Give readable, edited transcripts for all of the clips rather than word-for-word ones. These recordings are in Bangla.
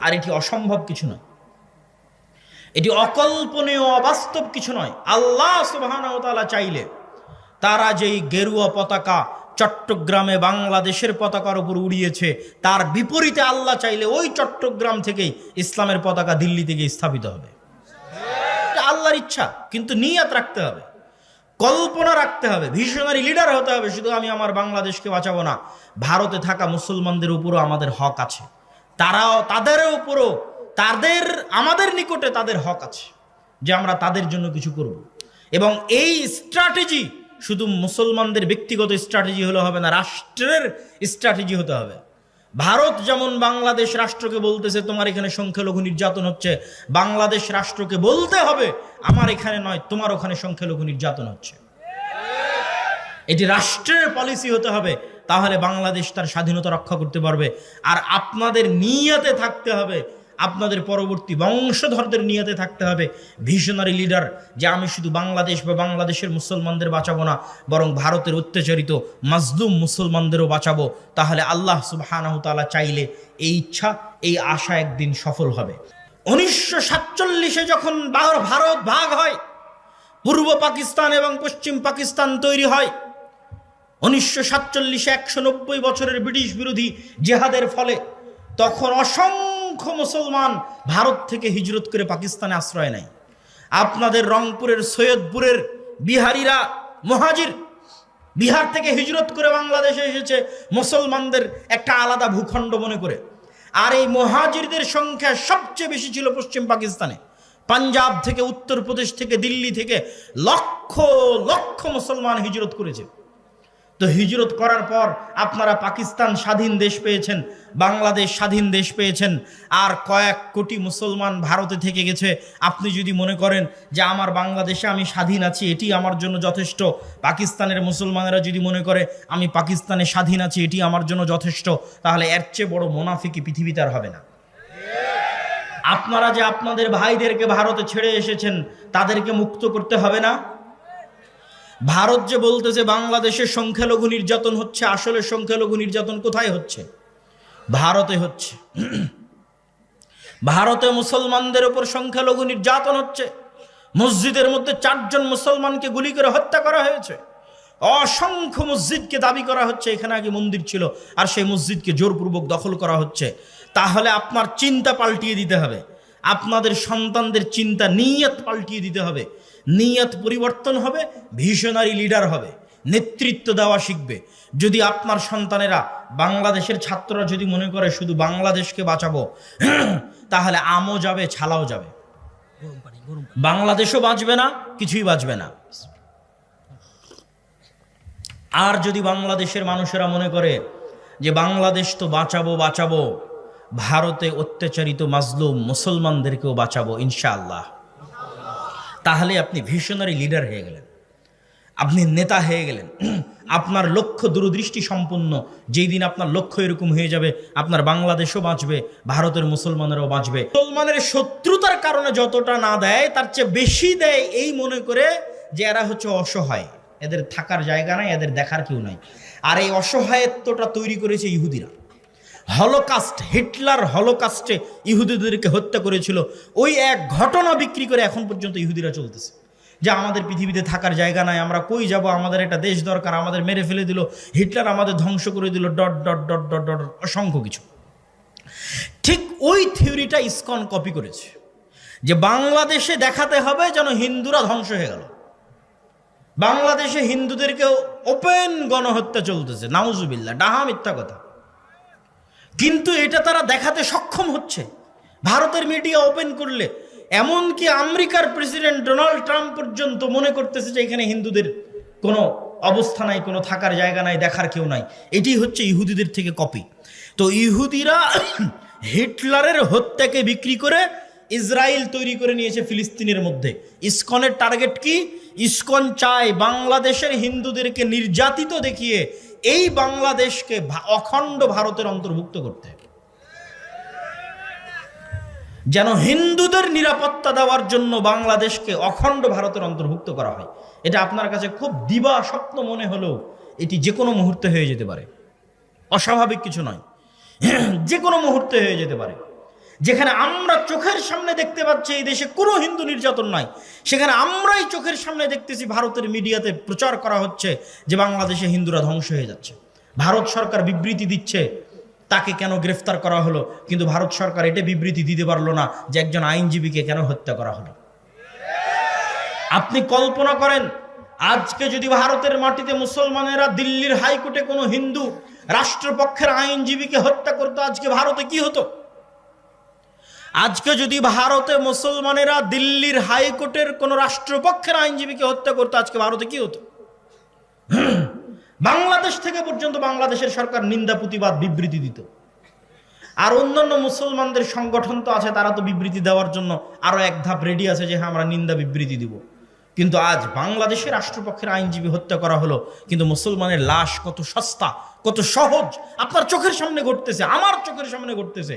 আর এটি অসম্ভব কিছু নয়, এটি অকল্পনীয় অবাস্তব কিছু নয়। আল্লাহ সুবহানাহু ওয়া তাআলা চাইলে তারা যেই গেরুয়া পতাকা চট্টগ্রামে বাংলাদেশের পতাকার উপর উড়িয়েছে, তার বিপরীতে আল্লাহ চাইলে ওই চট্টগ্রাম থেকেই ইসলামের পতাকা দিল্লি থেকে স্থাপিত হবে। এটা আল্লাহর ইচ্ছা, কিন্তু নিয়ত রাখতে হবে, কল্পনা রাখতে হবে, ভিশনারি লিডার হতে হবে। শুধু আমি আমার বাংলাদেশকে বাঁচাবো না, ভারতে থাকা মুসলমানদের উপরও আমাদের হক আছে, তারাও তাদের উপরও আমাদের নিকটে তাদের হক আছে যে আমরা তাদের জন্য কিছু করব। এবং এই স্ট্র্যাটেজি শুধু মুসলমানদের ব্যক্তিগত স্ট্র্যাটেজি হলে হবে না, রাষ্ট্রের স্ট্র্যাটেজি হতে হবে। ভারত যেমন বাংলাদেশ রাষ্ট্রকে বলতেছে তোমার এখানে সংখ্যালঘু নির্যাতন হচ্ছে, বাংলাদেশ রাষ্ট্রকে বলতে হবে আমার এখানে নয়, তোমার ওখানে সংখ্যালঘু নির্যাতন হচ্ছে। এটি রাষ্ট্রের পলিসি হতে হবে, তাহলে বাংলাদেশ তার স্বাধীনতা রক্ষা করতে পারবে। আর আপনাদের নিয়তে থাকতে হবে, আপনাদের পরবর্তী বংশধরদের নিয়তে থাকতে হবে ভিশনারি লিডার, যে আমি শুধু বাংলাদেশ বা বাংলাদেশের মুসলমানদের বাঁচাবো না, বরং ভারতের অত্যাচারিত মাজলুম মুসলমানদেরও বাঁচাবো। তাহলে আল্লাহ সুবহানাহু ওয়া তাআলা চাইলে এই ইচ্ছা, এই আশা একদিন সফল হবে। 1947-এ যখন ভারত ভাগ হয়, পূর্ব পাকিস্তান এবং পশ্চিম পাকিস্তান তৈরি হয়, 1947-এ 190 বছরের ব্রিটিশ বিরোধী জেহাদের ফলে তখন অসংখ্য মুসলমান ভারত থেকে হিজরত করে পাকিস্তানে আশ্রয় নেয়। আপনাদের রংপুরের সৈয়দপুরের বিহারিরা মুহাজির, বিহার থেকে হিজরত করে বাংলাদেশে এসেছে মুসলমানদের একটা আলাদা ভূখণ্ড মনে করে। আর এই মুহাজিরদের সংখ্যা সবচেয়ে বেশি ছিল পশ্চিম পাকিস্তানে। পাঞ্জাব থেকে, উত্তরপ্রদেশ থেকে, দিল্লি থেকে লক্ষ লক্ষ মুসলমান হিজরত করেছে। তো হিজরত করার পর আপনারা পাকিস্তান স্বাধীন দেশ পেয়েছেন, বাংলাদেশ স্বাধীন দেশ পেয়েছেন, আর কয়েক কোটি মুসলমান ভারতে থেকে গেছে। আপনি যদি মনে করেন যে আমার বাংলাদেশে আমি স্বাধীন আছি, এটি আমার জন্য যথেষ্ট, পাকিস্তানের মুসলমানেরা যদি মনে করে আমি পাকিস্তানে স্বাধীন আছি, এটি আমার জন্য যথেষ্ট, তাহলে এর চেয়ে বড় মুনাফিকি পৃথিবীতে আর হবে না। আপনারা যে আপনাদের ভাইদেরকে ভারতে ছেড়ে এসেছেন, তাদেরকে মুক্ত করতে হবে না? ভারত যে বলতেছে বাংলাদেশে সংখ্যালঘু নির্যাতন হচ্ছে, আসলে সংখ্যালঘু নির্যাতন কোথায় হচ্ছে? ভারতে হচ্ছে। ভারতে মুসলমানদের উপর সংখ্যালঘু নির্যাতন হচ্ছে। মসজিদের মধ্যে 4 জন মুসলমানকে গুলি করে হত্যা করা হয়েছে। অসংখ্য মসজিদকে দাবি করা হচ্ছে এখানে আগে মন্দির ছিল, আর সেই মসজিদকে জোরপূর্বক দখল করা হচ্ছে। তাহলে আপনার চিন্তা পাল্টিয়ে দিতে হবে, আপনাদের সন্তানদের চিন্তা, নিয়ত পাল্টিয়ে দিতে হবে। নিয়ত পরিবর্তন হবে, ভিশনারি লিডার হবে, নেতৃত্ব দেওয়া শিখবে। যদি আপনার সন্তানেরা, বাংলাদেশের ছাত্ররা যদি মনে করে শুধু বাংলাদেশকে বাঁচাবো, তাহলে আমও যাবে, ছালাও যাবে, বাংলাদেশও বাঁচবে না, কিছুই বাঁচবে না। আর যদি বাংলাদেশের মানুষেরা মনে করে যে বাংলাদেশ তো বাঁচাবো, ভারতে অত্যাচারিত মাজলুম মুসলমানদেরকেও বাঁচাবো ইনশাআল্লাহ, তাহলে আপনি ভিশনারি লিডার হয়ে গেলেন, আপনি নেতা হয়ে গেলেন। আপনার লক্ষ্য দূরদৃষ্টি সম্পন্ন। যেই দিন আপনার লক্ষ্য এরকম হয়ে যাবে, আপনার বাংলাদেশও বাঁচবে, ভারতের মুসলমানেরাও বাঁচবে। মুসলমানের শত্রুতার কারণে যতটা না দেয়, তার চেয়ে বেশি দেয় এই মনে করে যে এরা হচ্ছে অসহায়, এদের থাকার জায়গা নাই, এদের দেখার কেউ নাই। আর এই অসহায়ত্বটা তৈরি করেছে ইহুদিরা। হলোকাস্ট, হিটলার হলোকাস্টে ইহুদিদেরকে হত্যা করেছিল। ওই এক ঘটনা বিক্রি করে এখন পর্যন্ত ইহুদিরা চলতেছে যে আমাদের পৃথিবীতে থাকার জায়গা নাই, আমরা কই যাব, আমাদের একটা দেশ দরকার, আমাদের মেরে ফেলে দিল, হিটলার আমাদের ধ্বংস করে দিল, dot dot dot dot dot, অসংখ্য কিছু। ঠিক ওই থিওরিটা ইসকন কপি করেছে, যে বাংলাদেশে দেখাতে হবে যেন হিন্দুরা ধ্বংস হয়ে গেল। বাংলাদেশে হিন্দুদেরকে ওপেন গণহত্যা চলতেছে, নাউজুবিল্লাহ, ডাহা মিথ্যা কথা। কিন্তু এটা তারা দেখাতে সক্ষম হচ্ছে ভারতের মিডিয়া ওপেন করলে। এমনকি আমেরিকার প্রেসিডেন্ট ডোনাল্ড ট্রাম্প পর্যন্ত মনে করতেছে যে এখানে হিন্দুদের কোনো অবস্থা নাই, কোনো থাকার জায়গা নাই, দেখার কেউ নাই। এটি হচ্ছে ইহুদিদের থেকে কপি। তো ইহুদিরা হিটলারের হত্যাকে বিক্রি করে ইসরায়েল তৈরি করে নিয়েছে ফিলিস্তিনের মধ্যে। ইসকনের টার্গেট কি? ইসকন চায় বাংলাদেশের হিন্দুদেরকে নির্যাতিত দেখিয়ে এই বাংলাদেশকে অখণ্ড ভারতের অন্তর্ভুক্ত করতে, যেন হিন্দুদের নিরাপত্তা দেওয়ার জন্য বাংলাদেশকে অখণ্ড ভারতের অন্তর্ভুক্ত করা হয়। এটা আপনার কাছে খুব দিবা স্বপ্ন মনে হলেও এটি যে কোনো মুহূর্তে হয়ে যেতে পারে, অস্বাভাবিক কিছু নয়, যে কোনো মুহূর্তে হয়ে যেতে পারে। যেখানে আমরা চোখের সামনে দেখতে পাচ্ছি এই দেশে কোনো হিন্দু নির্যাতন নাই, সেখানে আমরাই চোখের সামনে দেখতেছি ভারতের মিডিয়াতে প্রচার করা হচ্ছে যে বাংলাদেশে হিন্দুরা ধ্বংস হয়ে যাচ্ছে। ভারত সরকার বিবৃতি দিচ্ছে তাকে কেন গ্রেফতার করা হলো, কিন্তু ভারত সরকার এটা বিবৃতি দিতে পারলো না যে একজন আইনজীবীকে কেন হত্যা করা হলো। আপনি কল্পনা করেন, আজকে যদি ভারতের মাটিতে মুসলমানেরা দিল্লির হাইকোর্টে কোনো হিন্দু রাষ্ট্রপক্ষের আইনজীবীকে হত্যা করতো, আজকে ভারতে কি হতো? আজকে যদি ভারতে মুসলমানেরা দিল্লির হাইকোর্টের কোন রাষ্ট্রপক্ষের আইনজীবীকে হত্যা করতো, আজকে ভারতে কি হতো? বাংলাদেশ থেকে পর্যন্ত বাংলাদেশের সরকার নিন্দা প্রতিবাদ বিবৃতি দিত। আর অন্যান্য মুসলমানদের সংগঠন তো আছে, তারা তো বিবৃতি দেওয়ার জন্য আরো এক ধাপ রেডি আছে যে হ্যাঁ আমরা নিন্দা বিবৃতি দিব। কিন্তু আজ বাংলাদেশের রাষ্ট্রপক্ষের আইনজীবী হত্যা করা হলো, কিন্তু মুসলমানের লাশ কত সস্তা, কত সহজ আপনার চোখের সামনে ঘটতেছে, আমার চোখের সামনে ঘটতেছে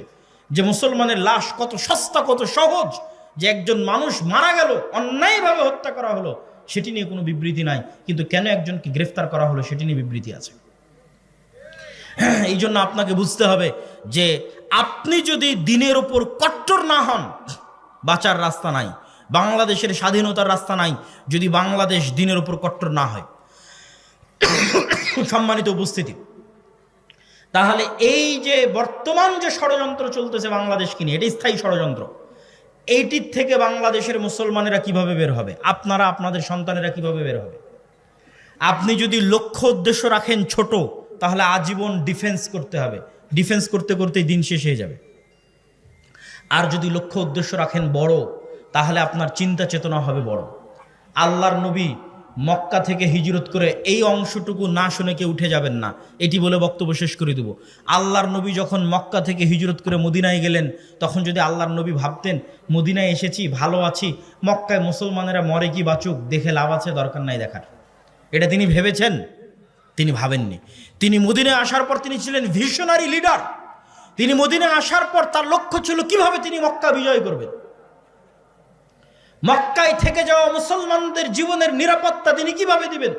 যে মুসলমানের লাশ কত সস্তা, কত সহজ, যে একজন মানুষ মারা গেল, অন্যায়ভাবে হত্যা করা হলো, সেটি নিয়ে কোনো বিবৃতি নাই, কিন্তু কেন একজনকে গ্রেফতার করা হলো সেটি নিয়ে বিবৃতি আছে। এই জন্য আপনাকে বুঝতে হবে যে আপনি যদি দিনের উপর কট্টর না হন, বাঁচার রাস্তা নাই, বাংলাদেশের স্বাধীনতার রাস্তা নাই যদি বাংলাদেশ দিনের উপর কট্টর না হয়। সম্মানিত উপস্থিতি, তাহলে এই যে বর্তমান যে ষড়যন্ত্র চলতেছে বাংলাদেশকে নিয়ে, এটি স্থায়ী ষড়যন্ত্র, এইটির থেকে বাংলাদেশের মুসলমানেরা কিভাবে বের হবে, আপনারা আপনাদের সন্তানেরা কিভাবে বের হবে? আপনি যদি লক্ষ্য উদ্দেশ্য রাখেন ছোট, তাহলে আজীবন ডিফেন্স করতে হবে, ডিফেন্স করতে করতেই দিন শেষ হয়ে যাবে। আর যদি লক্ষ্য উদ্দেশ্য রাখেন বড়, তাহলে আপনার চিন্তা চেতনা হবে বড়। আল্লাহর নবী মক্কা থেকে হিজরত করে এই অংশটুকু না শুনে কেউ উঠে যাবেন না, এটি বলে বক্তব্য শেষ করে দেব। আল্লাহর নবী যখন মক্কা থেকে হিজরত করে মদিনায় গেলেন, তখন যদি আল্লাহর নবী ভাবতেন মদিনায় এসেছি, ভালো আছি, মক্কায় মুসলমানেরা মরে কি বাঁচুক, দেখে লাভ আছে, দরকার নাই দেখার, এটা তিনি ভেবেছেন? তিনি ভাবেননি। তিনি মদিনায় আসার পর তিনি ছিলেন ভিশনারি লিডার। তিনি মদিনায় আসার পর তার লক্ষ্য ছিল কিভাবে তিনি মক্কা বিজয় করবেন, মক্কায় থেকে যাওয়া মুসলমানদের জীবনের নিরাপত্তা তিনি কিভাবে দিবেন।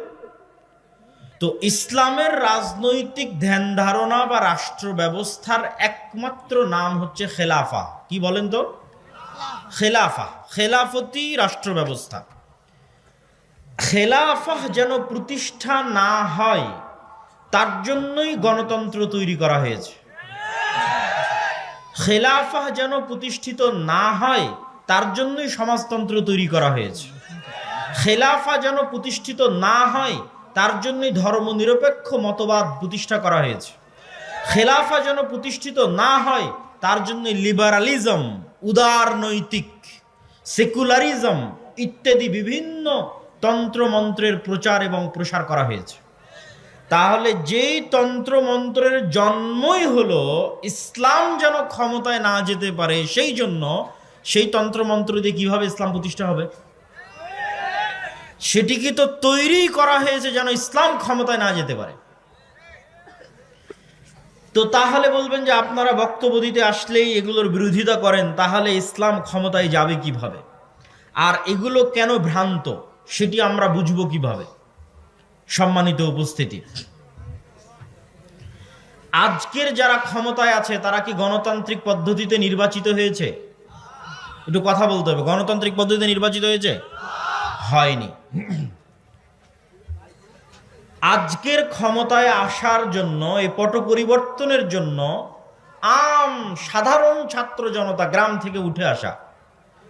তো ইসলামের রাজনৈতিক ধ্যান ধারণা বা রাষ্ট্র ব্যবস্থার একমাত্র নাম হচ্ছে খেলাফা। কি বলেন তো? খেলাফা, খেলাফতি রাষ্ট্র ব্যবস্থা। খেলাফা যেন প্রতিষ্ঠা না হয় তার জন্যই গণতন্ত্র তৈরি করা হয়েছে। খেলাফা যেন প্রতিষ্ঠিত না হয় তার জন্যই সমাজতন্ত্র তৈরি করা হয়েছে। খেলাফা যেন প্রতিষ্ঠিত না হয় তার জন্যই ধর্মনিরপেক্ষ মতবাদ প্রতিষ্ঠা করা হয়েছে। খেলাফা যেন প্রতিষ্ঠিত না হয় তার জন্য লিবারালিজম, উদারনৈতিক, সেকুলারিজম ইত্যাদি বিভিন্ন তন্ত্রমন্ত্রের প্রচার এবং প্রসার করা হয়েছে। তাহলে যেই তন্ত্রমন্ত্রের জন্মই হলো ইসলাম যেন ক্ষমতায় না যেতে পারে, সেই জন্য সেই তন্ত্রমন্ত্র দিয়ে কিভাবে ইসলাম প্রতিষ্ঠা হবে? সেটিকে তো তৈরি করা হয়েছে যেন ইসলাম ক্ষমতায় না যেতে পারে। তো তাহলে বলবেন যে আপনারা বক্তব্য দিতে আসলেই এগুলোর বিরোধিতা করেন, তাহলে ইসলাম ক্ষমতায় যাবে কিভাবে? আর এগুলো কেন ভ্রান্ত সেটি আমরা বুঝবো কিভাবে? সম্মানিত উপস্থিতি, আজকের যারা ক্ষমতায় আছে তারা কি গণতান্ত্রিক পদ্ধতিতে নির্বাচিত হয়েছে? একটু কথা বলতে হবে। গণতান্ত্রিক পদ্ধতিতে নির্বাচিত হয়েছে? হয়নি। আজকের ক্ষমতায় আসার জন্য, এই পট পরিবর্তনের জন্য সাধারণ ছাত্র জনতা, গ্রাম থেকে উঠে আসা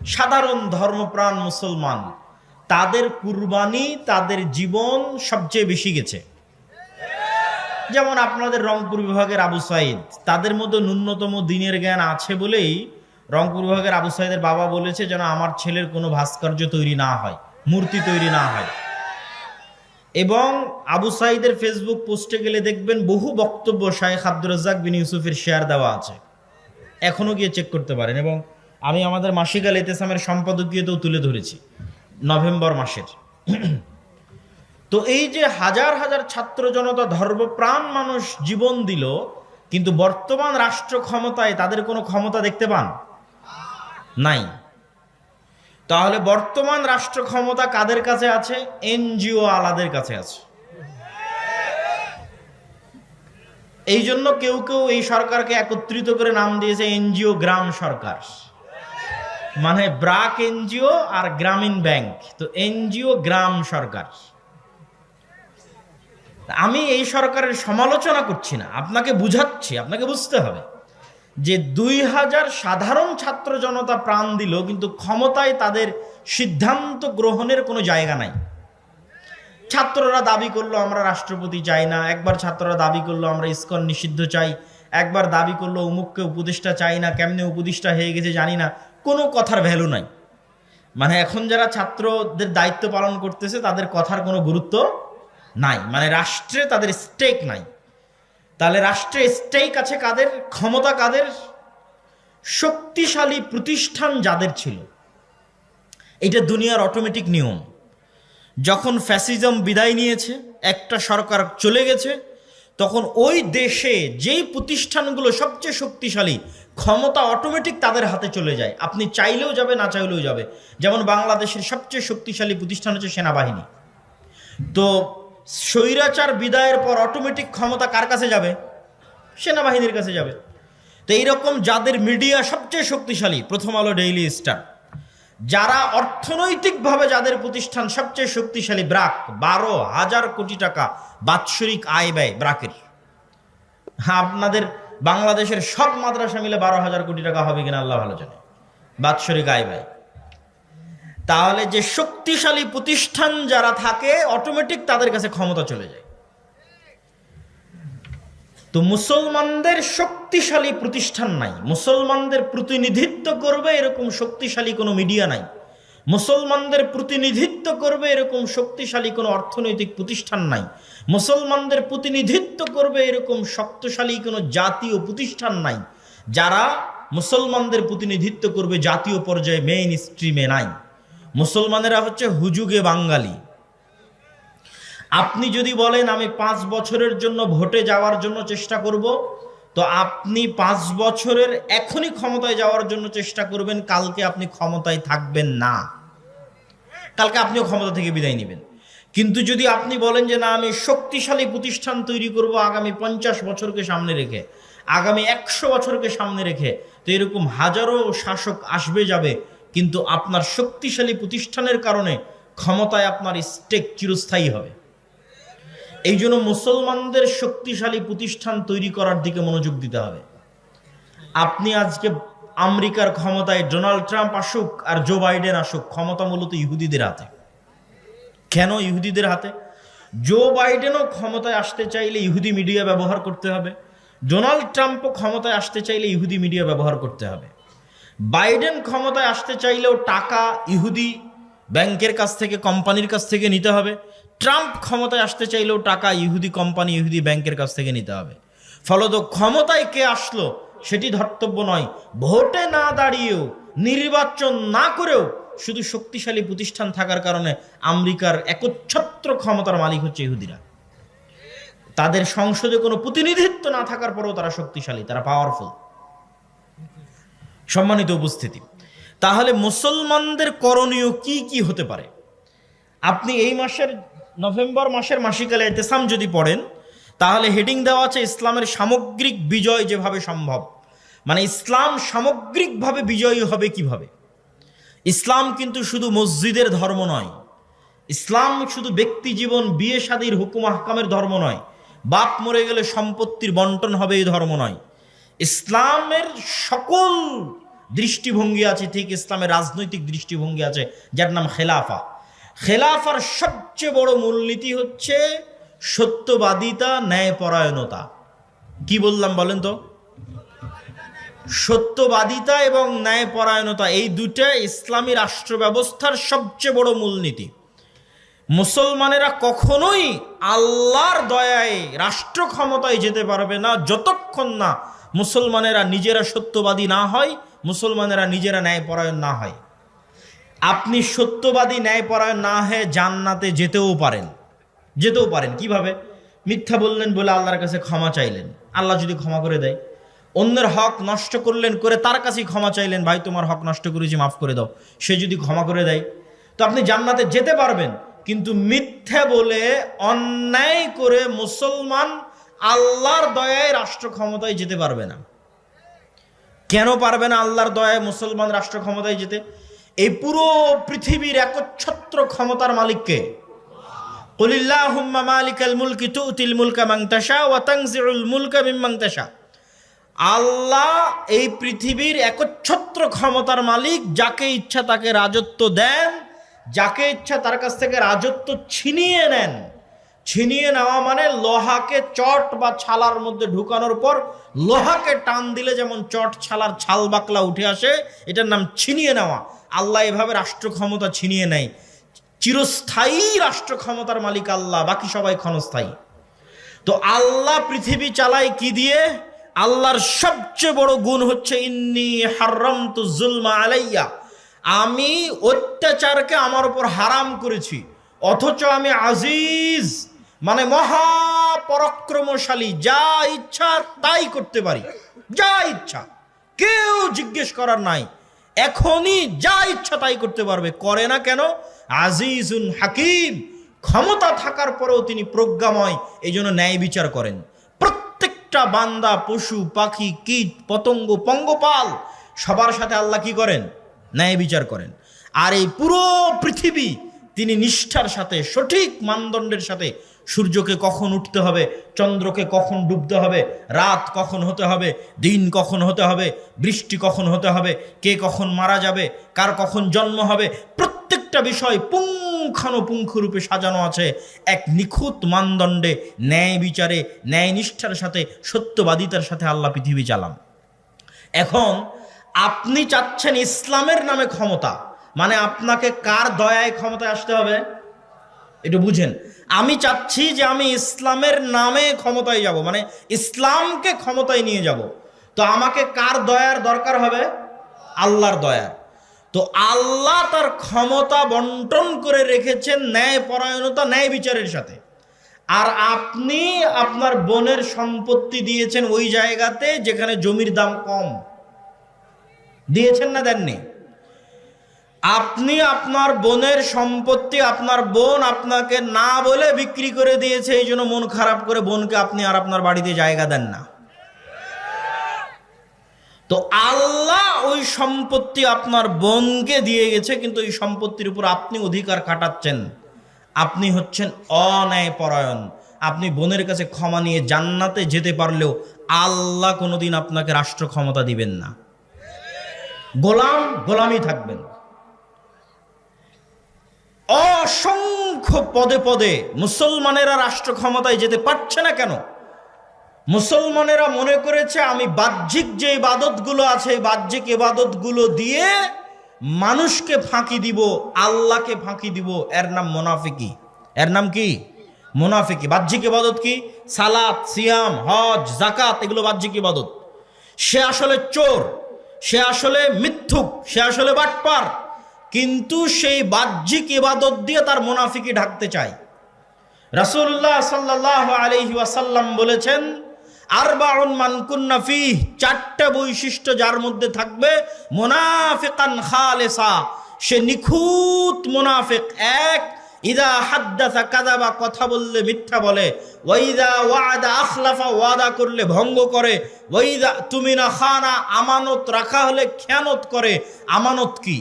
সাধারণ ধর্মপ্রাণ মুসলমান, তাদের কুরবানি, তাদের জীবন সবচেয়ে বেশি গেছে। যেমন আপনাদের রংপুর বিভাগের আবু সাইদ, তাদের মধ্যে ন্যূনতম দিনের জ্ঞান আছে বলেই রংপুর বিভাগের আবু সাইদের বাবা বলেছে যেন আমার ছেলের কোনো ভাস্কর্য তৈরি না হয়, মূর্তি তৈরি না হয়। এবং আবু সাইদের ফেসবুক পোস্টে গেলে দেখবেন বহু বক্তব্য শায়েখ আব্দুর রাজ্জাক বিন ইউসুফের শেয়ার দেওয়া আছে, এখনো গিয়ে চেক করতে পারেন। এবং আমি আমাদের মাসিক আল ইতেসামের সম্পাদকীয়তেও তুলে ধরেছি নভেম্বর মাসের। তো এই যে হাজার হাজার ছাত্র জনতা, ধর্মপ্রাণ মানুষ জীবন দিল, কিন্তু বর্তমান রাষ্ট্র ক্ষমতায় তাদের কোনো ক্ষমতা দেখতে পান নাই। তাহলে বর্তমান রাষ্ট্র ক্ষমতা কাদের কাছে আছে? এনজিও আলাদের কাছে আছে। এই জন্য কেউ কেউ এই সরকারকে একত্রিত করে নাম দিয়েছে এনজিও গ্রাম সরকার, মানে ব্রাক এনজিও আর গ্রামীণ ব্যাংক, তো এনজিও গ্রাম সরকার। আমি এই সরকারের সমালোচনা করছি না, আপনাকে বুঝাচ্ছি, আপনাকে বুঝতে হবে যে 2000 সাধারণ ছাত্র জনতা প্রাণ দিল, কিন্তু ক্ষমতায় তাদের সিদ্ধান্ত গ্রহণের কোনো জায়গা নাই। ছাত্ররা দাবি করলো আমরা রাষ্ট্রপতি চাই না, একবার ছাত্ররা দাবি করলো আমরা ইসকন নিষিদ্ধ চাই, একবার দাবি করলো অমুককে উপদেষ্টা চাই না, কেমনে উপদেষ্টা হয়ে গেছে জানি না, কোনো কথার ভ্যালু নাই। মানে এখন যারা ছাত্রদের দায়িত্ব পালন করতেছে তাদের কথার কোনো গুরুত্ব নাই, মানে রাষ্ট্রে তাদের স্টেক নাই। তাহলে রাষ্ট্রে স্টেক আছে কাদের, ক্ষমতা কাদের? শক্তিশালী প্রতিষ্ঠান যাদের ছিল। এটা দুনিয়ার অটোমেটিক নিয়ম। যখন ফ্যাসিজম বিদায় নিয়েছে, একটা সরকার চলে গেছে, তখন ওই দেশে যেই প্রতিষ্ঠানগুলো সবচেয়ে শক্তিশালী, ক্ষমতা অটোমেটিক তাদের হাতে চলে যায়। আপনি চাইলেও যাবে, না চাইলেও যাবে। যেমন বাংলাদেশের সবচেয়ে শক্তিশালী প্রতিষ্ঠান হচ্ছে সেনাবাহিনী। তো স্বৈরাচার বিদায়ের পর অটোমেটিক ক্ষমতা কার কাছে যাবে? সেনাবাহিনীর কাছে যাবে। তো এইরকম যাদের মিডিয়া সবচেয়ে শক্তিশালী, প্রথম আলো, ডেইলি স্টার, যারা অর্থনৈতিকভাবে যাদের প্রতিষ্ঠান সবচেয়ে শক্তিশালী, ব্রাক, 12,000 কোটি টাকা বাৎসরিক আয় ব্যয় ব্রাকের। হ্যাঁ, আপনাদের বাংলাদেশের সব মাদ্রাসা মিলে 12,000 কোটি টাকা হবে কিনা আল্লাহ ভালো জানে, বাৎসরিক আয় ব্যয়। তাহলে যে শক্তিশালী প্রতিষ্ঠান যারা থাকে, অটোমেটিক তাদের কাছে ক্ষমতা চলে যায়। তো মুসলমানদের শক্তিশালী প্রতিষ্ঠান নাই, মুসলমানদের প্রতিনিধিত্ব করবে এরকম শক্তিশালী কোনো মিডিয়া নাই, মুসলমানদের প্রতিনিধিত্ব করবে এরকম শক্তিশালী কোনো অর্থনৈতিক প্রতিষ্ঠান নাই, মুসলমানদের প্রতিনিধিত্ব করবে এরকম শক্তিশালী কোনো জাতীয় প্রতিষ্ঠান নাই, যারা মুসলমানদের প্রতিনিধিত্ব করবে জাতীয় পর্যায়ে, মেইন স্ট্রিমে নাই। মুসলমানেরা হচ্ছে হুজুগে বাঙালি। আপনি যদি বলেন আমি 5 বছরের জন্য ভোটে যাওয়ার জন্য চেষ্টা করব, তো আপনি 5 বছরের এখনই ক্ষমতায় যাওয়ার জন্য চেষ্টা করবেন, কালকে আপনি ক্ষমতায় থাকবেন না, কালকে আপনিও ক্ষমতা থেকে বিদায় নেবেন। কিন্তু যদি আপনি বলেন যে না, আমি শক্তিশালী প্রতিষ্ঠান তৈরি করব আগামী 50 বছরকে সামনে রেখে, আগামী 100 বছরকে সামনে রেখে, তো এরকম হাজারো শাসক আসবে যাবে, কিন্তু আপনার শক্তিশালী প্রতিষ্ঠানের কারণে ক্ষমতায় আপনার স্টেক চিরস্থায়ী হবে। এই জন্য মুসলমানদের শক্তিশালী প্রতিষ্ঠান তৈরি করার দিকে মনোযোগ দিতে হবে। আপনি আজকে আমেরিকার ক্ষমতায় ডোনাল্ড ট্রাম্প আসুক আর জো বাইডেন আসুক, ক্ষমতা মূলত ইহুদিদের হাতে। কেন ইহুদিদের হাতে? জো বাইডেনও ক্ষমতায় আসতে চাইলে ইহুদি মিডিয়া ব্যবহার করতে হবে, ডোনাল্ড ট্রাম্পও ক্ষমতায় আসতে চাইলে ইহুদি মিডিয়া ব্যবহার করতে হবে। বাইডেন ক্ষমতায় আসতে চাইলেও টাকা ইহুদি ব্যাংকের কাছ থেকে, কোম্পানির কাছ থেকে নিতে হবে। ট্রাম্প ক্ষমতায় আসতে চাইলেও টাকা ইহুদি কোম্পানি, ইহুদি ব্যাংকের কাছ থেকে নিতে হবে। ফলত ক্ষমতায় কে আসলো সেটি ধর্তব্য নয়। ভোটে না দাঁড়িয়েও, নির্বাচন না করেও, শুধু শক্তিশালী প্রতিষ্ঠান থাকার কারণে আমেরিকার একচ্ছত্র ক্ষমতার মালিক হচ্ছে ইহুদিরা। তাদের সংসদে কোনো প্রতিনিধিত্ব না থাকার পরেও তারা শক্তিশালী, তারা পাওয়ারফুল। সম্মানিত উপস্থিতি, তাহলে মুসলমানদের করণীয় কি কি হতে পারে? আপনি এই মাসের নভেম্বর মাসের মাসিকালে ইতিসাম যদি পড়েন, তাহলে হেডিং দেওয়া আছে ইসলামের সামগ্রিক বিজয় যেভাবে সম্ভব। মানে ইসলাম সামগ্রিকভাবে বিজয়ী হবে কিভাবে। ইসলাম কিন্তু শুধু মসজিদের ধর্ম নয়, ইসলাম শুধু ব্যক্তি জীবন, বিয়ে শাদীর হুকুম আহকামের ধর্ম নয়, বাপ মরে গেলে সম্পত্তির বন্টন হবে এই ধর্ম নয়। ইসলামের সকল দৃষ্টিভঙ্গি আছে, ঠিক ইসলামের রাজনৈতিক দৃষ্টিভঙ্গি আছে, যার নাম খেলাফা। খেলাফার সবচেয়ে বড় মূলনীতি হচ্ছে সত্যবাদিতা, ন্যায়পরায়ণতা। কি বললাম বলেন তো? সত্যবাদিতা এবং ন্যায়পরায়ণতা, এই দুটো ইসলামী রাষ্ট্র ব্যবস্থার সবচেয়ে বড় মূলনীতি। মুসলমানেরা কখনোই আল্লাহর দয়ায় রাষ্ট্র ক্ষমতায় যেতে পারবে না যতক্ষণ না মুসলমানেরা নিজেরা সত্যবাদী না হয়, মুসলমানেরা নিজেরা ন্যায়পরায়ণ না হয়। আপনি সত্যবাদী, ন্যায়পরায়ণ না হয়ে জান্নাতে যেতেও পারেন। কিভাবে? মিথ্যা বললেন বলে আল্লাহর কাছে ক্ষমা চাইলেন, আল্লাহ যদি ক্ষমা করে দেয়। অন্যের হক নষ্ট করলেন, করে তার কাছেই ক্ষমা চাইলেন, ভাই তোমার হক নষ্ট করেছি, মাফ করে দাও, সে যদি ক্ষমা করে দেয়, তো আপনি জান্নাতে যেতে পারবেন। কিন্তু মিথ্যা বলে, অন্যায় করে মুসলমান আল্লাহর দয়ায় রাষ্ট্র ক্ষমতায় যেতে পারবে না। কেন পারবে না আল্লাহর দয়ায় মুসলমান রাষ্ট্র ক্ষমতায় যেতে? এই পুরো পৃথিবীর একচ্ছত্র ক্ষমতার মালিককে। কুলিল্লাহুম্মা মালিকাল মুলকি তুতিল মুলকা মান তাশা ওয়া তানজিউল মুলকা মিম্মান তাশা। আল্লাহ এই পৃথিবীর একচ্ছত্র ক্ষমতার মালিক, যাকে ইচ্ছা তাকে রাজত্ব দেন, যাকে ইচ্ছা তার কাছ থেকে রাজত্ব ছিনিয়ে নেন। ছিনিয়ে নেওয়া মানে লোহাকে চট বা ছালার মধ্যে ঢুকানোর পর লোহাকে টান দিলে যেমন চট ছালার ছাল বাকলা উঠে আসে, এটার নাম ছিনিয়ে নেওয়া। আল্লাহ এভাবে রাষ্ট্র ক্ষমতা ছিনিয়ে নেয়। চিরস্থায়ী রাষ্ট্র ক্ষমতার মালিক আল্লাহ, বাকি সবাই ক্ষণস্থায়ী। তো আল্লাহ পৃথিবী চালায় কি দিয়ে? আল্লাহর সবচেয়ে বড় গুণ হচ্ছে ইন্নী হারামতু যুলমা আলাইয়া, আমি অত্যাচারকে আমার উপর হারাম করেছি। অথচ আমি আজিজ মানে মহাপরাক্রমশালী, যা ইচ্ছা তাই করতে পারি, যা ইচ্ছা, কেউ জিজ্ঞেস করার নাই, এখনই যা ইচ্ছা তাই করতে পারবে। করে না কেন? আজিজুন হাকিম, ক্ষমতা থাকার পরেও তিনি প্রজ্ঞাময়, এই জন্য ন্যায় বিচার করেন। প্রত্যেকটা বান্দা, পশু পাখি, কীট পতঙ্গ, পঙ্গপাল, সবার সাথে আল্লাহ কি করেন? ন্যায় বিচার করেন। আর এই পুরো পৃথিবী তিনি নিষ্ঠার সাথে, সঠিক মানদণ্ডের সাথে, সূর্যকে কখন উঠতে হবে, চন্দ্রকে কখন ডুবতে হবে, রাত কখন হতে হবে, দিন কখন হতে হবে, বৃষ্টি কখন হতে হবে, কে কখন মারা যাবে, কার কখন জন্ম হবে, প্রত্যেকটা বিষয় পুঙ্খানুপুঙ্খ রূপে সাজানো আছে এক নিখুঁত মানদণ্ডে, ন্যায় বিচারে, ন্যায় নিষ্ঠার সাথে, সত্যবাদিতার সাথে আল্লাহ পৃথিবী চালান। এখন আপনি চাচ্ছেন ইসলামের নামে ক্ষমতা, মানে আপনাকে কার দয়ায় ক্ষমতায় আসতে হবে একটু বুঝেন। আমি চাচ্ছি যে আমি ইসলামের নামে ক্ষমতায় যাব, মানে ইসলামকে ক্ষমতায় নিয়ে যাব। তো আমাকে কার দয়ার দরকার হবে? আল্লাহর দয়ার। তো আল্লাহ তার ক্ষমতা বন্টন করে রেখেছেন ন্যায় পরায়ণতা, ন্যায় বিচারের সাথে। আর আপনি আপনার বোনের সম্পত্তি দিয়েছেন ওই জায়গাতে যেখানে জমির দাম কম। দিয়েছেন না দেননি? আপনি আপনার বোনের সম্পত্তি, আপনার বোন আপনাকে না বলে বিক্রি করে দিয়েছে, এই জন্য মন খারাপ করে বোনকে আপনি আর আপনার বাড়িতে জায়গা দেন না। তো আল্লাহ ওই সম্পত্তি আপনার বোনকে দিয়ে গেছে, কিন্তু এই সম্পত্তির উপর আপনি অধিকার খাটাচ্ছেন। আপনি হচ্ছেন অন্যায় পরায়ণ। আপনি বোনের কাছে ক্ষমা নিয়ে জান্নাতে যেতে পারলেও আল্লাহ কোনোদিন আপনাকে রাষ্ট্র ক্ষমতা দিবেন না। গোলামই থাকবেন। অসংখ্য পদে পদে মুসলমানেরা রাষ্ট্র ক্ষমতায় যেতে পারছে না কেন? মুসলমানেরা মনে করেছে আমি বাহ্যিক যে ইবাদতগুলো আছে, বাহ্যিক ইবাদতগুলো দিয়ে মানুষকে ফাঁকি দিব, আল্লাহকে ফাঁকি দিব। এর নাম মুনাফিকি। এর নাম কি? মুনাফিকি। বাহ্যিক ইবাদত কি? সালাত, সিয়াম, হজ, যাকাত, এগুলো বাহ্যিক ইবাদত। সে আসলে চোর, সে আসলে মিথ্যুক, সে আসলে বাটপার, কিন্তু সেই বাহ্যিক ইবাদত দিয়ে তার মুনাফিকি ঢাকতে চায়। রাসূলুল্লাহ সাল্লাল্লাহু আলাইহি ওয়াসাল্লাম বলেছেন, আরবাউন মান কুন্না ফিহ, চারটা বৈশিষ্ট্য যার মধ্যে থাকবে, মুনাফিকান খালিসা, সে নিখুঁত মুনাফিক। এক, ইদা হাদ্দাসা কাযাবা, কথা বললে মিথ্যা বলে। ওয়াইদা ওয়াদা আখলাফা, ওয়াদা করলে ভঙ্গ করে। ওয়াইদা তুমিনা খানা, আমানত রাখা হলে খেয়ানত করে। আমানত কি?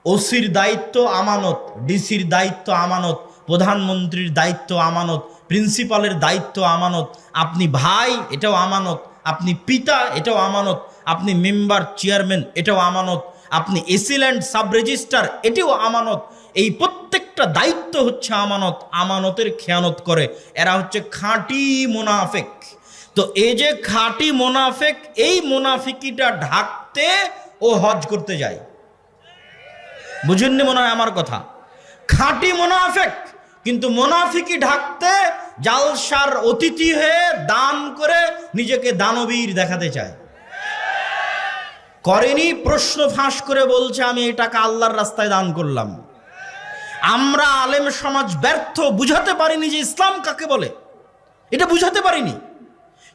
ওসির দায়িত্ব আমানত, ডিসির দায়িত্ব আমানত, প্রধানমন্ত্রীর দায়িত্ব আমানত, প্রিন্সিপালের দায়িত্ব আমানত। আপনি ভাই, এটাও আমানত। আপনি পিতা, এটাও আমানত। আপনি মেম্বার, চেয়ারম্যান, এটাও আমানত। আপনি এসিল্যান্ড, সাব রেজিস্ট্রার, এটাও আমানত। এই প্রত্যেকটা দায়িত্ব হচ্ছে আমানত। আমানতের খেয়ানত করে। এরা হচ্ছে খাঁটি মুনাফিক। তো এই যে খাঁটি মুনাফিক, এই মুনাফিকিটা ঢাকতে ও হজ করতে যায়। বুঝেননি মনে হয় আমার কথা? খাঁটি মুনাফিক, কিন্তু মুনাফিকি ঢাকতে জালসার অতিথি হয়ে দান করে নিজেকে দানবীর দেখাতে চায়। করেনি, প্রশ্ন ফাঁস করে বলছে আমি এই টাকা আল্লাহর রাস্তায় দান করলাম। আমরা আলেম সমাজ ব্যর্থ, বুঝাতে পারিনি যে ইসলাম কাকে বলে। এটা বুঝাতে পারিনি।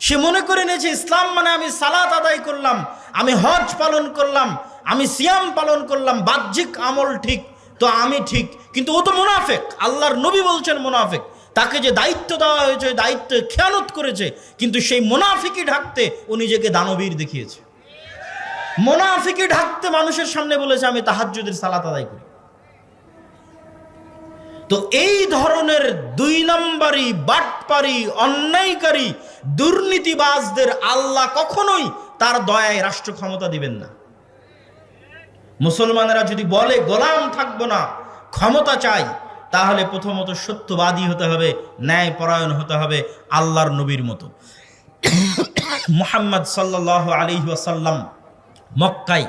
সে মনে করে নিয়েছে ইসলাম মানে আমি সালাত আদায় করলাম, আমি হজ পালন করলাম, আমি সিয়াম পালন করলাম, বাহ্যিক আমল ঠিক তো আমি ঠিক, কিন্তু ও তো মুনাফিক। আল্লাহর নবী বলছেন মুনাফিক। তাকে যে দায়িত্ব দেওয়া হয়েছে দায়িত্বে খেয়ানত করেছে, কিন্তু সেই মুনাফিকি ঢাকতে ও নিজেকে দানবীর দেখিয়েছে। মুনাফিকি ঢাকতে মানুষের সামনে বলেছে আমি তাহাজ্জুদের সালাত আদায় করি। তো এই ধরনের 2 নম্বরি বাটপারি অন্যায়কারী দুর্নীতিবাজদের আল্লাহ কখনোই তার দয়ায় রাষ্ট্র ক্ষমতা দিবেন না। মুসলমানেরা যদি বলে গোলাম থাকবো না, ক্ষমতা চাই, তাহলে প্রথমত সত্যবাদী হতে হবে, ন্যায় পরায়ণ হতে হবে আল্লাহর নবীর মতো। মুহাম্মদ সাল্লাল্লাহু আলাইহি ওয়াসাল্লাম মক্কায়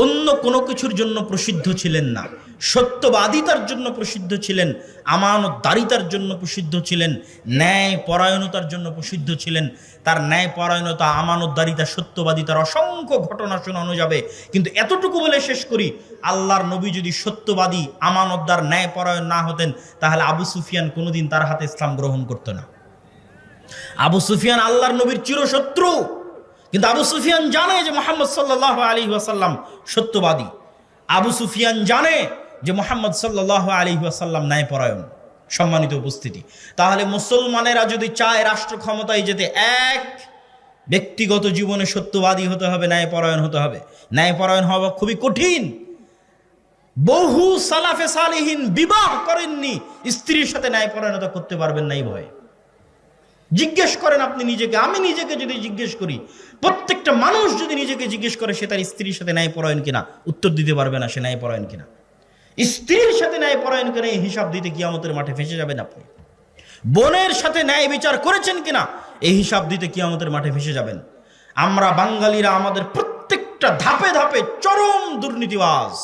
অন্য কোনো কিছুর জন্য প্রসিদ্ধ ছিলেন না, সত্যবাদিতার জন্য প্রসিদ্ধ ছিলেন, আমানতদারিতার জন্য প্রসিদ্ধ ছিলেন, ন্যায় পরায়ণতার জন্য প্রসিদ্ধ ছিলেন। তার ন্যায় পরায়ণতা, আমানতদারিতা, সত্যবাদিতার অসংখ্য ঘটনা শোনানো যাবে, কিন্তু এতটুকু বলে শেষ করি, আল্লাহর নবী যদি সত্যবাদী, আমানতদার, ন্যায় পরায়ণ না হতেন, তাহলে আবু সুফিয়ান কোনোদিন তার হাতে ইসলাম গ্রহণ করত না। আবু সুফিয়ান আল্লাহর নবীর চিরশত্রু, কিন্তু আবু সুফিয়ান জানে যে মুহাম্মদ সাল্লাল্লাহু আলাইহি ওয়াসাল্লাম সত্যবাদী। আবু সুফিয়ান জানে যে মুহাম্মদ সাল্লাল্লাহু আলাইহি ওয়াসাল্লাম ন্যায়পরায়ণ। সম্মানিত উপস্থিতি, তাহলে মুসলমানেরা যদি চায় রাষ্ট্র ক্ষমতায় যেতে, এক, ব্যক্তিগত জীবনে সত্যবাদী হতে হবে, ন্যায়পরায়ণ হতে হবে। ন্যায়পরায়ণ হওয়া খুবই কঠিন। বহু সালাফে সালিহিন বিবাহ করেননি, স্ত্রীর সাথে ন্যায়পরায়ণতা করতে পারবেন না এই ভয়ে। জিজ্ঞেস করেন আপনি নিজেকে, আমি নিজেকে যদি জিজ্ঞেস করি, প্রত্যেকটা মানুষ যদি নিজেকে জিজ্ঞেস করে সে তার স্ত্রীর সাথে ন্যায়পরায়ণ কিনা, উত্তর দিতে পারবে না সে ন্যায়পরায়ণ কিনা। স্ত্রীর সাথে ন্যায়পরায়ণ কিনা এই হিসাব দিতে কিয়ামতের মাঠে ফেঁসে যাবেন আপনি। বোনের সাথে ন্যায় বিচার করেছেন কিনা এই হিসাব দিতে কিয়ামতের মাঠে ফেঁসে যাবেন। আমরা বাঙালিরা আমাদের প্রত্যেকটা ধাপে ধাপে চরম দুর্নীতিবাজ।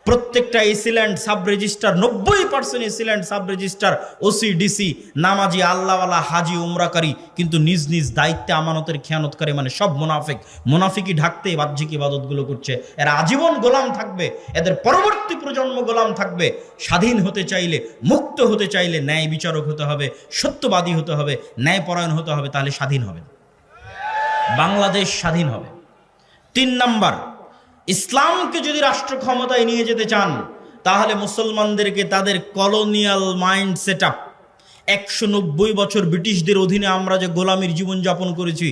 প্রত্যেকটা AC land sub registrar, 90% AC land sub registrar, OC, DC, নামাজি, আল্লাহওয়ালা, হাজি, উমরাকারী, কিন্তু নিজ নিজ দায়িত্বে আমানতের খেয়ানতকারী, মানে সব মুনাফিক। মুনাফিকি ঢাকতে বাহ্যিক ইবাদতগুলো করছে। এরা আজীবন গোলাম থাকবে, এদের পরবর্তী প্রজন্ম গোলাম থাকবে। স্বাধীন হতে চাইলে, মুক্ত হতে চাইলে ন্যায় বিচারক হতে হবে, সত্যবাদী হতে হবে, ন্যায়পরায়ণ হতে হবে, তাহলে স্বাধীন হবে, বাংলাদেশ স্বাধীন হবে। 3 নাম্বার, ইসলামকে যদি রাষ্ট্র ক্ষমতায় নিয়ে যেতে চান, তাহলে মুসলমানদেরকে তাদের কলোনিয়াল মাইন্ড সেট আপ, 190 বছর ব্রিটিশদের অধীনে আমরা যে গোলামির জীবনযাপন করেছি,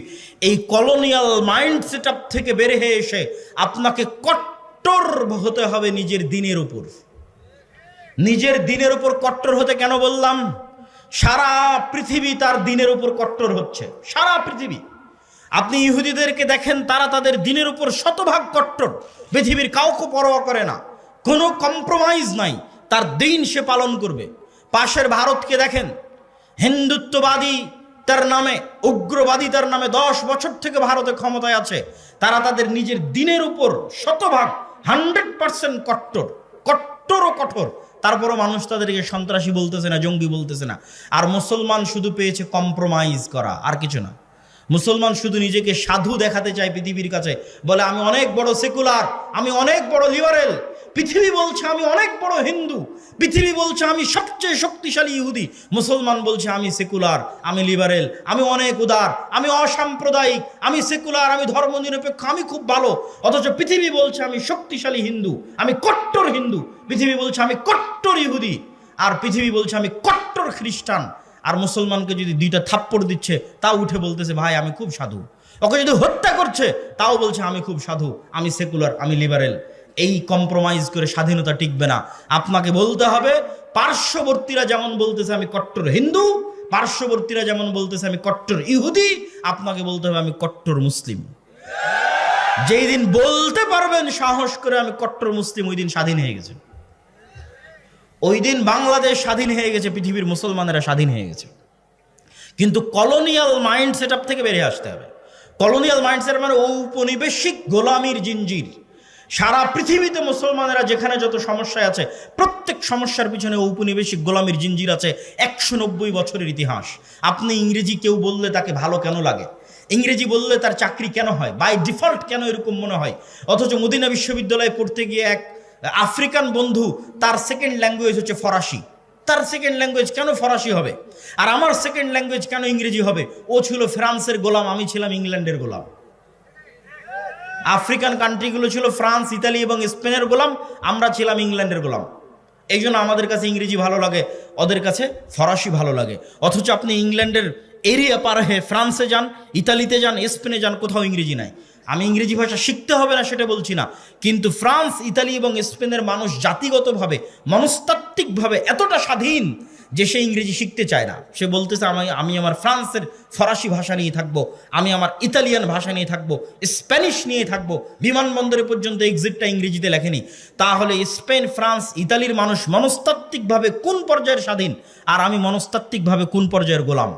এই কলোনিয়াল মাইন্ড সেট আপ থেকে বের হয়ে এসে আপনাকে কট্টর হতে হবে নিজের দিনের উপর। নিজের দিনের উপর কট্টর হতে কেন বললাম? সারা পৃথিবী তার দিনের উপর কট্টর হচ্ছে, সারা পৃথিবী। আপনি ইহুদিদেরকে দেখেন, তারা তাদের দিনের উপর শতভাগ কট্টর, পৃথিবীর কাউকে পরোয়া করে না, কোনো কম্প্রোমাইজ নাই, তার দিন সে পালন করবে। পাশের ভারতকে দেখেন, হিন্দুত্ববাদী তার নামে, উগ্রবাদী তার নামে 10 বছর থেকে ভারতে ক্ষমতায় আছে, তারা তাদের নিজের দিনের উপর শতভাগ 100% কট্টর, কট্টর ও কঠোর। তারপরও মানুষ তাদেরকে সন্ত্রাসী বলতেছে না, জঙ্গি বলতেছে না। আর মুসলমান শুধু পেয়েছে কম্প্রোমাইজ করা, আর কিছু না। মুসলমান শুধু নিজেকে সাধু দেখাতে চায় পৃথিবীর কাছে, বলে আমি অনেক বড় সেকুলার, আমি অনেক বড় লিবারেল। পৃথিবী বলছে আমি অনেক বড় হিন্দু, পৃথিবী বলছে আমি সবচেয়ে শক্তিশালী ইহুদি। মুসলমান বলছে আমি সেকুলার, আমি লিবারেল, আমি অনেক উদার, আমি অসাম্প্রদায়িক, আমি সেকুলার, আমি ধর্মনিরপেক্ষ, আমি খুব ভালো। অথচ পৃথিবী বলছে আমি শক্তিশালী হিন্দু, আমি কট্টর হিন্দু। পৃথিবী বলছে আমি কট্টর ইহুদি, আর পৃথিবী বলছে আমি কট্টর খ্রিস্টান। আর মুসলমানকে যদি 2টা থাপ্পড় দিচ্ছে, তাও উঠে বলতেছে ভাই আমি খুব সাধু। ওকে যদি হত্যা করছে, তাও বলছে আমি খুব সাধু, আমি সেকুলার, আমি লিবারেল। এই কম্প্রোমাইজ করে স্বাধীনতা টিকবে না। আপনাকে বলতে হবে, পার্শ্ববর্তীরা যেমন বলতেছে আমি কট্টর হিন্দু, পার্শ্ববর্তীরা যেমন বলতেছে আমি কট্টর ইহুদি, আপনাকে বলতে হবে আমি কট্টর মুসলিম। যেই দিন বলতে পারবেন সাহস করে আমি কট্টর মুসলিম, ওই দিন স্বাধীন হয়ে গেছে। ওই দিন বাংলাদেশ স্বাধীন হয়ে গেছে, পৃথিবীর মুসলমানেরা স্বাধীন হয়ে গেছে। কিন্তু কলোনিয়াল মাইন্ড সেট আপ থেকে বেরিয়ে আসতে হবে। কলোনিয়াল মাইন্ড সেট মানে ঔপনিবেশিক গোলামির জিঞ্জির। সারা পৃথিবীতে মুসলমানেরা যেখানে যত সমস্যায় আছে, প্রত্যেক সমস্যার পিছনে ঔপনিবেশিক গোলামির জিঞ্জির আছে। 190 বছরের ইতিহাস। আপনি ইংরেজি কেউ বললে তাকে ভালো কেন লাগে? ইংরেজি বললে তার চাকরি কেন হয়? বাই ডিফল্ট কেন এরকম মনে হয়? অথচ মদিনা বিশ্ববিদ্যালয়ে পড়তে গিয়ে এক আফ্রিকান বন্ধু, তার সেকেন্ড ল্যাঙ্গুয়েজ হচ্ছে ফরাসি। তার সেকেন্ড ল্যাঙ্গুয়েজ কেন ফরাসি হবে? আর আমার সেকেন্ড ল্যাঙ্গুয়েজ কেন ইংরেজি হবে? ও ছিল ফ্রান্সের গোলাম, আমি ছিলাম ইংল্যান্ডের গোলাম। আফ্রিকান কান্ট্রিগুলো ছিল ফ্রান্স, ইতালি এবং স্পেনের গোলাম, আমরা ছিলাম ইংল্যান্ডের গোলাম। এই জন্য আমাদের কাছে ইংরেজি ভালো লাগে, ওদের কাছে ফরাসি ভালো লাগে। অথচ আপনি ইংল্যান্ডের এরিয়া পার হয়ে ফ্রান্সে যান, ইতালিতে যান, স্পেনে যান, কোথাও ইংরেজি নাই। আমি ইংরেজি ভাষা শিখতে হবে না সেটা বলছি না, কিন্তু ফ্রান্স, ইতালি এবং স্পেনের মানুষ জাতিগতভাবে, মনস্তাত্ত্বিকভাবে এতটা স্বাধীন যে সে ইংরেজি শিখতে চায় না। সে বলতেছে আমি আমার ফ্রান্সের ফরাসি ভাষা নিয়ে থাকবো, আমি আমার ইতালিয়ান ভাষা নিয়ে থাকবো, স্প্যানিশ নিয়ে থাকবো। বিমানবন্দরে পর্যন্ত এক্সিটটা ইংরেজিতে লেখেনি। তাহলে স্পেন, ফ্রান্স, ইতালির মানুষ মনস্তাত্ত্বিকভাবে কোন পর্যায়ের স্বাধীন, আর আমি মনস্তাত্ত্বিকভাবে কোন পর্যায়ের গোলাম?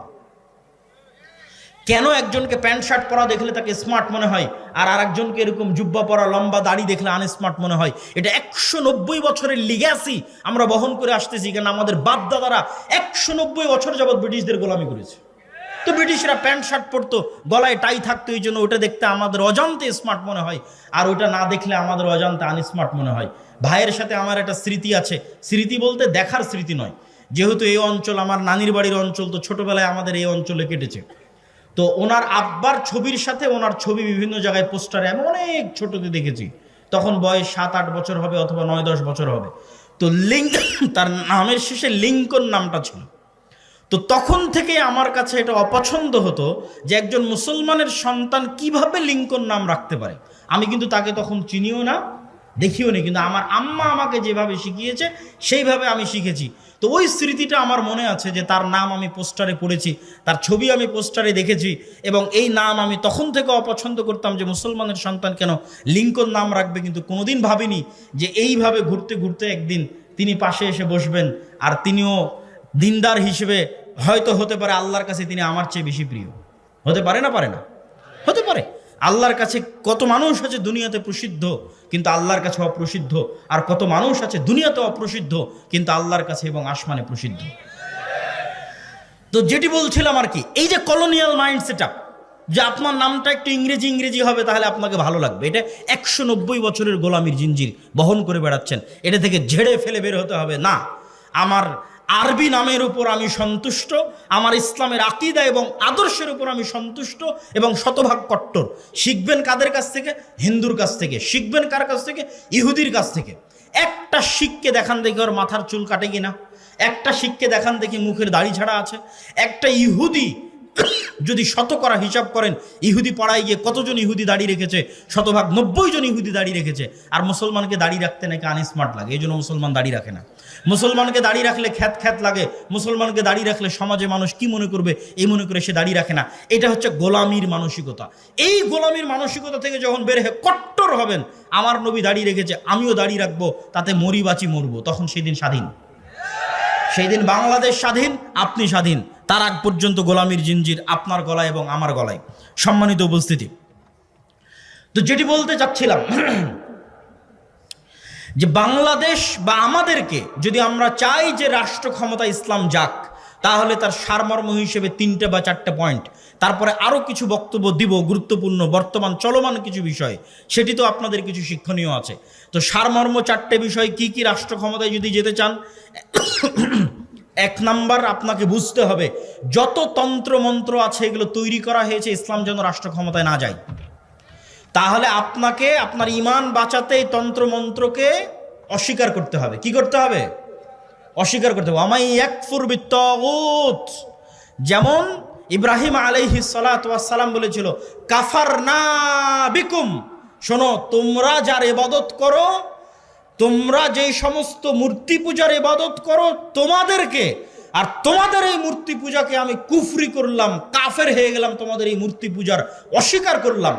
কেন একজনকে প্যান্ট শার্ট পরা দেখলে তাকে স্মার্ট মনে হয়, আর আরেকজনকে এরকম জুব্বা পরা, লম্বা দাড়ি দেখলে আনস্মার্ট মনে হয়? এটা 190 বছরের লিগ্যাসি আমরা বহন করে আসতেছি, কেন আমাদের বাপ দাদারা 190 বছর যাবৎ ব্রিটিশদের গোলামি করেছে। তো ব্রিটিশরা প্যান্ট শার্ট পরতো, গলায় টাই থাকতো, এই জন্য ওটা দেখতে আমাদের অজান্তে স্মার্ট মনে হয়, আর ওটা না দেখলে আমাদের অজান্তে আনস্মার্ট মনে হয়। ভাইয়ের সাথে আমার একটা স্মৃতি আছে, স্মৃতি বলতে দেখার স্মৃতি নয়, যেহেতু এই অঞ্চল আমার নানির বাড়ির অঞ্চল, তো ছোটবেলায় আমাদের এই অঞ্চলে কেটেছে। তো ওনার আব্বার ছবির সাথে ওনার ছবি বিভিন্ন জায়গায় পোস্টারে আমি অনেক ছোটতে দেখেছি, তখন বয়স 7-8 বছর হবে অথবা 9-10 বছর হবে। তো তার নামের শেষে লিঙ্কন নামটা ছিল। তো তখন থেকে আমার কাছে এটা অপছন্দ হতো যে একজন মুসলমানের সন্তান কিভাবে লিঙ্কন নাম রাখতে পারে। আমি কিন্তু তাকে তখন চিনিও না, দেখিও নি, কিন্তু আমার আম্মা আমাকে যেভাবে শিখিয়েছে সেইভাবে আমি শিখেছি। তো ওই স্মৃতিটা আমার মনে আছে যে তার নাম আমি পোস্টারে পড়েছি, তার ছবি আমি পোস্টারে দেখেছি, এবং এই নাম আমি তখন থেকে অপছন্দ করতাম যে মুসলমানের সন্তান কেন লিঙ্কন নাম রাখবে। কিন্তু কোনোদিন ভাবিনি যে এইভাবে ঘুরতে ঘুরতে একদিন তিনি পাশে এসে বসবেন, আর তিনিও দিনদার হিসেবে হয়তো হতে পারে আল্লাহর কাছে তিনি আমার চেয়ে বেশি প্রিয়। হতে পারে না? পারে না? হতে পারে। আল্লাহর কাছে কত মানুষ আছে দুনিয়াতে প্রসিদ্ধ কিন্তু আল্লাহর কাছে অপ্রসিদ্ধ, আর কত মানুষ আছে দুনিয়াতে অপ্রসিদ্ধ কিন্তু আল্লাহর কাছে এবং আসমানে প্রসিদ্ধ। তো যেটি বলছিলাম আর কি, এই যে কলোনিয়াল মাইন্ড সেটআপ, যে আপনার নামটা একটু ইংরেজি ইংরেজি হবে তাহলে আপনাকে ভালো লাগবে, এটা 190 বছরের গোলামির জিঞ্জির বহন করে বেড়াচ্ছেন। এটা থেকে ঝেড়ে ফেলে বের হতে হবে না। আমার আরবি নামের উপর আমি সন্তুষ্ট, আমার ইসলামের আকীদা এবং আদর্শের উপর আমি সন্তুষ্ট এবং শতভাগ কট্টর। শিখবেন কাদের কাছ থেকে? হিন্দুর কাছ থেকে। শিখবেন কার কাছ থেকে? ইহুদির কাছ থেকে। একটা শিখকে দেখান দেখি ওর মাথার চুল কাটে কিনা, একটা শিখকে দেখান দেখি মুখের দাড়ি ছাড়া আছে। একটা ইহুদি যদি শতকরা হিসাব করেন ইহুদি পাড়ায় গিয়ে কতজন ইহুদি দাড়ি রেখেছে, শতভাগ 90 জন ইহুদি দাড়ি রেখেছে। আর মুসলমানকে দাড়ি রাখতে নাকি আনস্মার্ট লাগে, এই জন্য মুসলমান দাড়ি রাখে না। মুসলমানকে দাড়ি রাখলে খ্যাত খ্যাত লাগে, মুসলমানকে দাড়ি রাখলে সমাজে মানুষ কি মনে করবে এই মনে করে সে দাড়ি রাখে না। এটা হচ্ছে গোলামির মানসিকতা। এই গোলামির মানসিকতা থেকে যখন বের হয়ে কট্টর হবেন, আমার নবী দাড়ি রেখেছে আমিও দাড়ি রাখবো, তাতে মরি বাঁচি মরবো, তখন সেই দিন স্বাধীন। সেই দিন বাংলাদেশ স্বাধীন, আপনি স্বাধীন। তার আগ পর্যন্ত গোলামির জিঞ্জির আপনার গলায় এবং আমার গলায়। সম্মানিত উপস্থিতি, তো যেটি বলতে চাচ্ছিলাম যে বাংলাদেশ বা আমাদেরকে যদি আমরা চাই যে রাষ্ট্র ক্ষমতা ইসলাম যাক, তাহলে তার সারমর্ম হিসেবে 3টে বা 4টে পয়েন্ট, তারপরে আরও কিছু বক্তব্য দিব গুরুত্বপূর্ণ বর্তমান চলমান কিছু বিষয়, সেটি তো আপনাদের কিছু শিক্ষণীয় আছে। তো সারমর্ম 4টে বিষয় কি কি রাষ্ট্র ক্ষমতায় যদি যেতে চান? 1 নাম্বার, আপনাকে বুঝতে হবে যত তন্ত্র মন্ত্র আছে এগুলো তৈরি করা হয়েছে ইসলাম যেন রাষ্ট্র ক্ষমতায় না যায়। তাহলে আপনাকে আপনার ঈমান বাঁচাতে এই তন্ত্র মন্ত্রকে অস্বীকার করতে হবে। কি করতে হবে? অস্বীকার করতে হবে। আমাই ইয়াকফুর বিত্তাগুত, যেমন ইব্রাহিম আলাইহিস সালাতু ওয়াস সালাম বলেছিল কাফারনা বিকুম, শোনো তোমরা যার ইবাদত করো, তোমরা যেই সমস্ত মূর্তি পূজার ইবাদত করো তোমাদেরকে, আর তোমাদের এই মূর্তি পূজাকে আমি কুফরি করলাম, কাফের হয়ে গেলাম, তোমাদের এই মূর্তি পূজার অস্বীকার করলাম।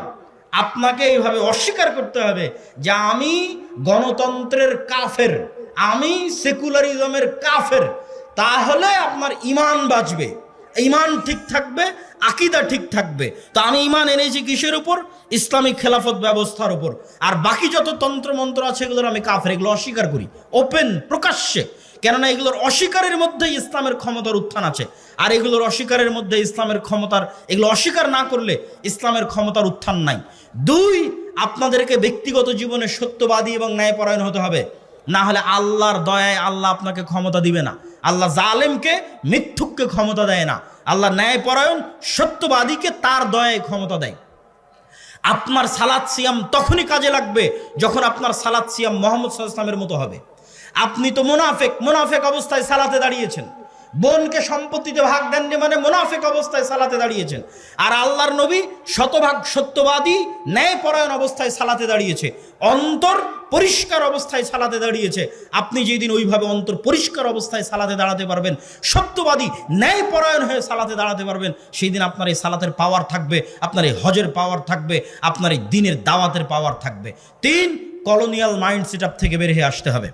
আপনাকে এইভাবে অস্বীকার করতে হবে যে আমি গণতন্ত্রের কাফের, আমি সেকুলারিজমের কাফের। তাহলে আপনার ঈমান বাঁচবে, ঈমান ঠিক থাকবে, আকীদা ঠিক থাকবে। তো আমি ঈমান এনেছি কিসের উপর? ইসলামিক খেলাফত ব্যবস্থার উপর। আর বাকি যত তন্ত্র মন্ত্র আছে এগুলোর আমি কাফের, এগুলো অস্বীকার করি ওপেন প্রকাশ্যে। কেননা এগুলোর অস্বীকারের মধ্যে ইসলামের ক্ষমতার উত্থান আছে, আর এগুলোর অস্বীকারের মধ্যে ইসলামের ক্ষমতার, এগুলো অস্বীকার না করলে ইসলামের ক্ষমতার উত্থান নাই। 2, আপনাদেরকে ব্যক্তিগত জীবনে সত্যবাদী এবং ন্যায়পরায়ণ হতে হবে, না হলে আল্লাহর দয়ায় আল্লাহ আপনাকে ক্ষমতা দিবে না। আল্লাহ জালেমকে, মিথ্যুককে ক্ষমতা দেয় না, আল্লাহ ন্যায়পরায়ণ সত্যবাদীকে তার দয়ায় ক্ষমতা দেয়। আপনার সালাত সিয়াম তখনই কাজে লাগবে যখন আপনার সালাত সিয়াম মুহাম্মদ সাল্লাল্লাহু আলাইহি ওয়াসাল্লামের মতো হবে। আপনি তো মুনাফেক অবস্থায় সালাতে দাঁড়িয়েছেন। বোনকে সম্পত্তিতে ভাগ দেননি মানে মুনাফেক অবস্থায় সালাতে দাঁড়িয়েছেন। আর আল্লাহর নবী শতভাগ সত্যবাদী ন্যায়পরায়ণ অবস্থায় সালাতে দাঁড়িয়েছে, অন্তর পরিষ্কার অবস্থায় সালাতে দাঁড়িয়েছে। আপনি যেদিন ওইভাবে অন্তর পরিষ্কার অবস্থায় সালাতে দাঁড়াতে পারবেন, সত্যবাদী ন্যায়পরায়ণ হয়ে সালাতে দাঁড়াতে পারবেন, সেই দিন আপনার এই সালাতের পাওয়ার থাকবে, আপনার এই হজের পাওয়ার থাকবে, আপনার এই দিনের দাওয়াতের পাওয়ার থাকবে। 3, কলোনিয়াল মাইন্ড সেটআপ থেকে বের হয়ে আসতে হবে।